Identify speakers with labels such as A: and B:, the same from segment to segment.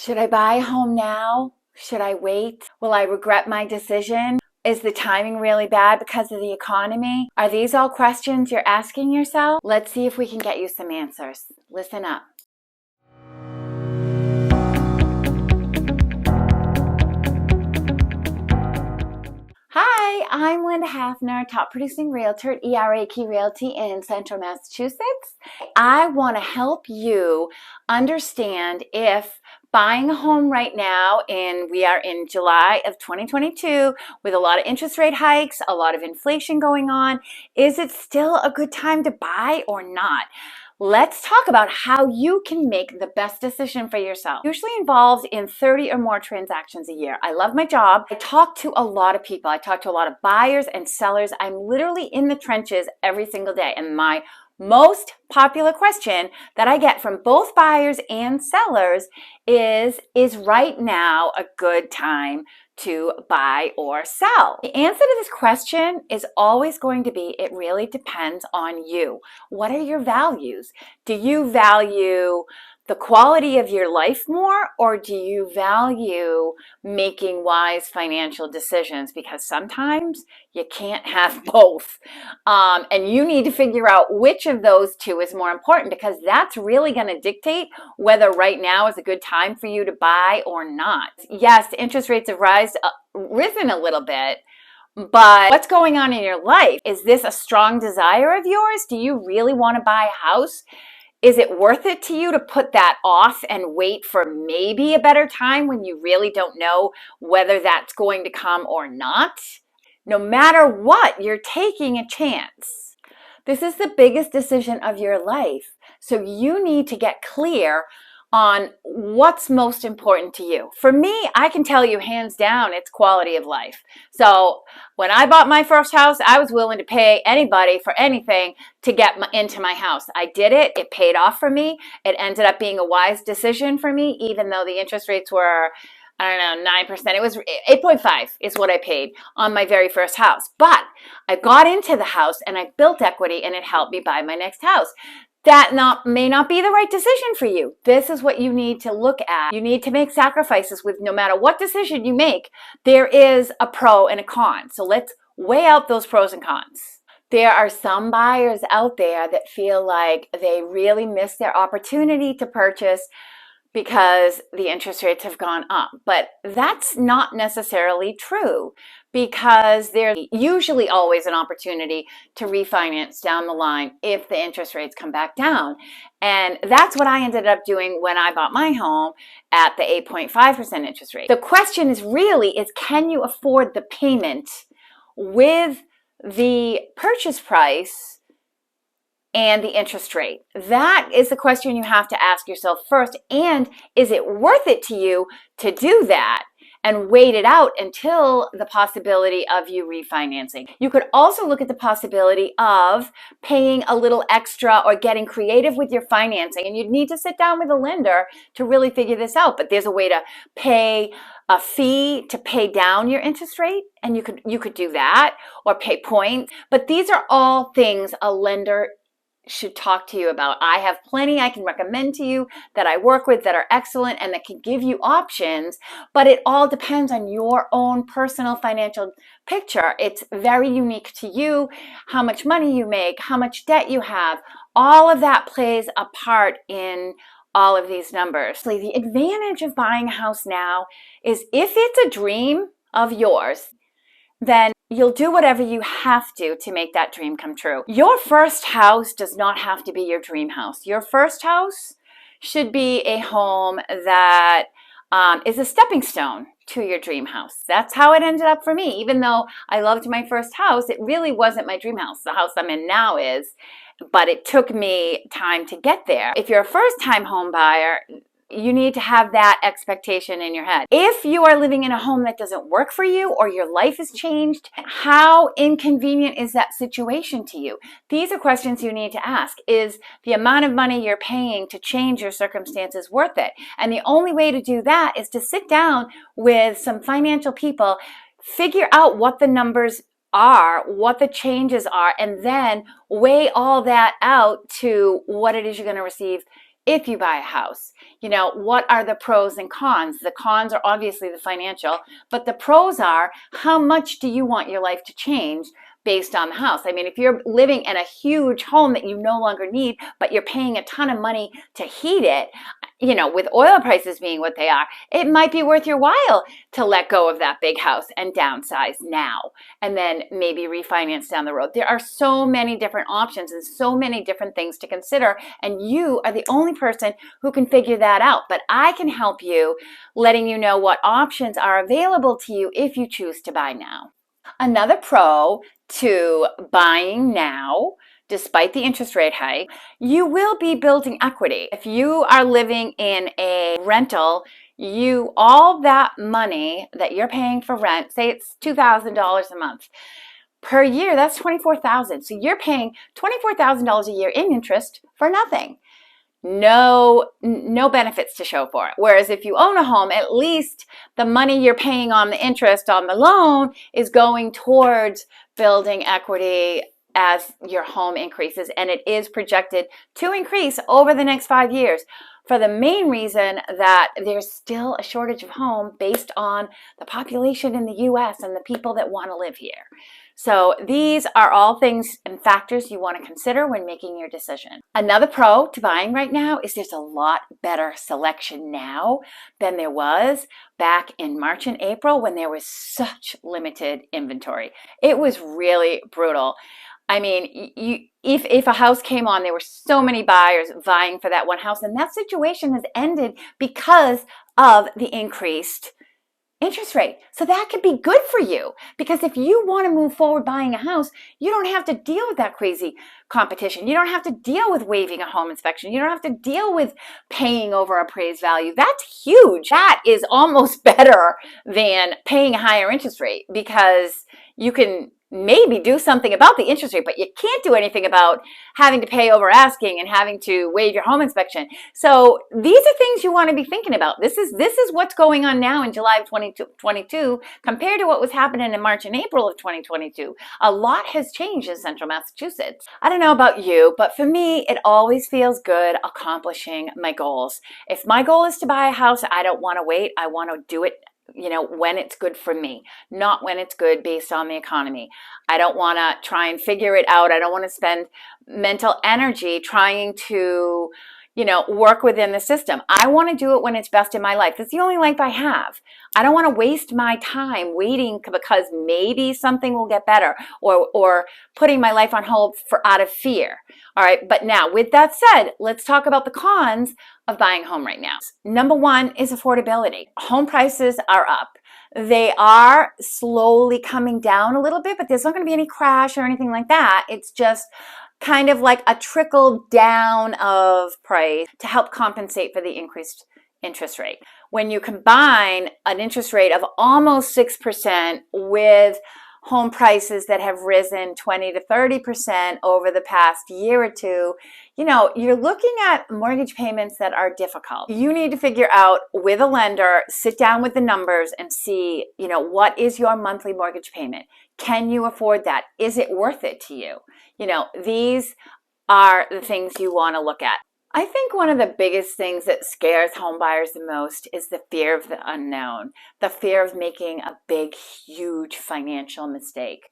A: Should I buy a home now? Should I wait? Will I regret my decision? Is the timing really bad because of the economy? Are these all questions you're asking yourself? Let's see if we can get you some answers. Listen up. Hi, I'm Linda Hafner, top producing realtor at ERA Key Realty in Central Massachusetts. I want to help you understand if buying a home right now, and we are in July of 2022 with a lot of interest rate hikes, a lot of inflation going on, is it still a good time to buy or not? Let's talk about how you can make the best decision for yourself. Usually involved in 30 or more transactions a year. I love my job. I talk to a lot of people. I talk to a lot of buyers and sellers. I'm literally in the trenches every single day. And my most popular question that I get from both buyers and sellers is right now a good time to buy or sell? The answer to this question is always going to be, it really depends on you. What are your values? Do you value the quality of your life more, or do you value making wise financial decisions? Because sometimes you can't have both. And you need to figure out which of those two is more important, because that's really going to dictate whether right now is a good time for you to buy or not. Yes, interest rates have risen a little bit, but what's going on in your life? Is this a strong desire of yours? Do you really want to buy a house? Is it worth it to you to put that off and wait for maybe a better time when you really don't know whether that's going to come or not? No matter what, you're taking a chance. This is the biggest decision of your life. So you need to get clear on what's most important to you. For me, I can tell you hands down, it's quality of life. So when I bought my first house, I was willing to pay anybody for anything to get into my house. I did it. It paid off for me. It ended up being a wise decision for me, even though the interest rates were, I don't know, 9%. It was 8.5 is what I paid on my very first house. But I got into the house and I built equity, and it helped me buy my next house. That may not be the right decision for you. This is what you need to look at. You need to make sacrifices with no matter what decision you make. There is a pro and a con. So let's weigh out those pros and cons. There are some buyers out there that feel like they really missed their opportunity to purchase because the interest rates have gone up. But that's not necessarily true, because there's usually always an opportunity to refinance down the line if the interest rates come back down. And that's what I ended up doing when I bought my home at the 8.5% interest rate. The question is really, can you afford the payment with the purchase price and the interest rate? That is the question you have to ask yourself first. And is it worth it to you to do that and wait it out until the possibility of you refinancing? You could also look at the possibility of paying a little extra or getting creative with your financing. And you'd need to sit down with a lender to really figure this out. But there's a way to pay a fee to pay down your interest rate, and you could do that, or pay points. But these are all things a lender should talk to you about. I have plenty I can recommend to you that I work with that are excellent and that can give you options, but it all depends on your own personal financial picture. It's very unique to you, how much money you make, how much debt you have. All of that plays a part in all of these numbers. The advantage of buying a house now is if it's a dream of yours, then you'll do whatever you have to make that dream come true. Your first house does not have to be your dream house. Your first house should be a home that is a stepping stone to your dream house. That's how it ended up for me. Even though I loved my first house, it really wasn't my dream house. The house I'm in now is, but it took me time to get there. If you're a first-time home buyer, you need to have that expectation in your head. If you are living in a home that doesn't work for you, or your life has changed, how inconvenient is that situation to you? These are questions you need to ask. Is the amount of money you're paying to change your circumstances worth it? And the only way to do that is to sit down with some financial people, figure out what the numbers are, what the changes are, and then weigh all that out to what it is you're going to receive if you buy a house. What are the pros and cons? The cons are obviously the financial, but the pros are, how much do you want your life to change based on the house? I mean, if you're living in a huge home that you no longer need, but you're paying a ton of money to heat it, with oil prices being what they are, it might be worth your while to let go of that big house and downsize now, and then maybe refinance down the road. There are so many different options and so many different things to consider, and you are the only person who can figure that out. But I can help you, letting you know what options are available to you if you choose to buy now. Another pro to buying now, despite the interest rate hike, you will be building equity. If you are living in a rental, all that money that you're paying for rent, say it's $2,000 a month per year, that's $24,000. So you're paying $24,000 a year in interest for nothing. No benefits to show for it. Whereas if you own a home, at least the money you're paying on the interest on the loan is going towards building equity as your home increases, and it is projected to increase over the next 5 years, for the main reason that there's still a shortage of home based on the population in the US and the people that want to live here. So these are all things and factors you want to consider when making your decision. Another pro to buying right now is there's a lot better selection now than there was back in March and April when there was such limited inventory. It was really brutal. I mean, if a house came on, there were so many buyers vying for that one house, and that situation has ended because of the increased interest rate. So that could be good for you, because if you want to move forward buying a house, you don't have to deal with that crazy competition. You don't have to deal with waiving a home inspection. You don't have to deal with paying over appraised value. That's huge. That is almost better than paying a higher interest rate, because you can maybe do something about the interest rate, but you can't do anything about having to pay over asking and having to waive your home inspection. So these are things you want to be thinking about. This is what's going on now in July of 2022 compared to what was happening in March and April of 2022. A lot has changed in central Massachusetts. I don't know about you, but for me, it always feels good accomplishing my goals. If my goal is to buy a house, I don't want to wait. I want to do it when it's good for me, not when it's good based on the economy. I don't want to try and figure it out. I don't want to spend mental energy trying to, work within the system. I want to do it when it's best in my life. It's the only life I have. I don't want to waste my time waiting because maybe something will get better, or putting my life on hold out of fear. All right. But now, with that said, let's talk about the cons of buying a home right now. Number one is affordability. Home prices are up. They are slowly coming down a little bit, but there's not going to be any crash or anything like that. It's just kind of like a trickle down of price to help compensate for the increased interest rate. When you combine an interest rate of almost 6% with home prices that have risen 20 to 30% over the past year or two, you're looking at mortgage payments that are difficult. You need to figure out with a lender, sit down with the numbers and see, what is your monthly mortgage payment? Can you afford that? Is it worth it to you? These are the things you want to look at. I think one of the biggest things that scares home buyers the most is the fear of the unknown, the fear of making a big, huge financial mistake.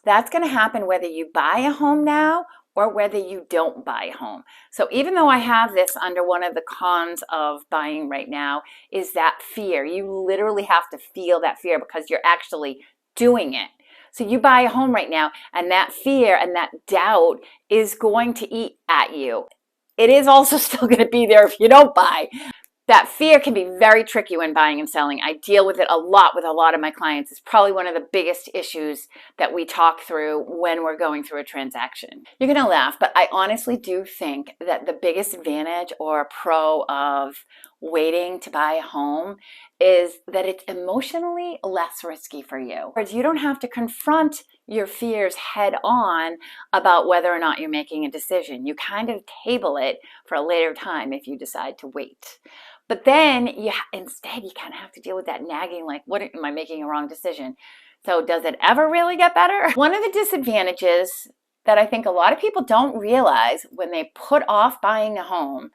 A: That's going to happen whether you buy a home now or whether you don't buy a home. So even though I have this under one of the cons of buying right now, is that fear. You literally have to feel that fear because you're actually doing it. So you buy a home right now, and that fear and that doubt is going to eat at you. It is also still going to be there if you don't buy. That fear can be very tricky when buying and selling. I deal with it a lot with a lot of my clients. It's probably one of the biggest issues that we talk through when we're going through a transaction. You're going to laugh, but I honestly do think that the biggest advantage or pro of waiting to buy a home is that it's emotionally less risky for you. You don't have to confront your fears head on about whether or not you're making a decision. You kind of table it for a later time if you decide to wait. But then instead you kind of have to deal with that nagging, like, what am I making a wrong decision? So does it ever really get better? One of the disadvantages that I think a lot of people don't realize when they put off buying a home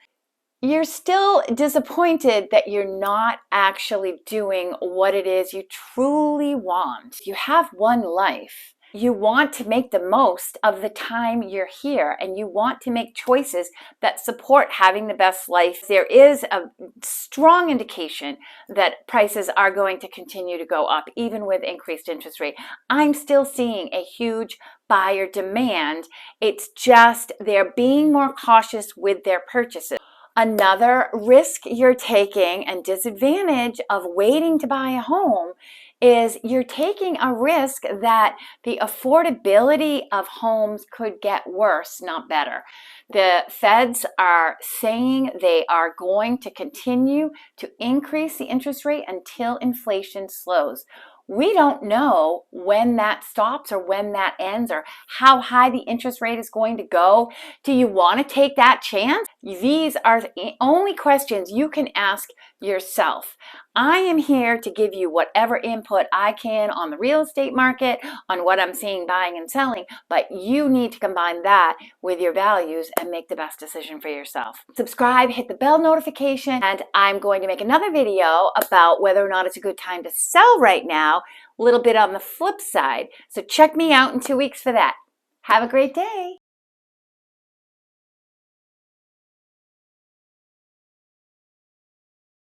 A: you're still disappointed that you're not actually doing what it is you truly want. You have one life. You want to make the most of the time you're here, and you want to make choices that support having the best life. There is a strong indication that prices are going to continue to go up, even with increased interest rate. I'm still seeing a huge buyer demand. It's just they're being more cautious with their purchases. Another risk you're taking and disadvantage of waiting to buy a home is you're taking a risk that the affordability of homes could get worse, not better. The feds are saying they are going to continue to increase the interest rate until inflation slows. We don't know when that stops or when that ends or how high the interest rate is going to go. Do you want to take that chance? These are the only questions you can ask yourself. I am here to give you whatever input I can on the real estate market, on what I'm seeing buying and selling, but you need to combine that with your values and make the best decision for yourself. Subscribe, hit the bell notification, and I'm going to make another video about whether or not it's a good time to sell right now, a little bit on the flip side. So check me out in 2 weeks for that. Have a great day.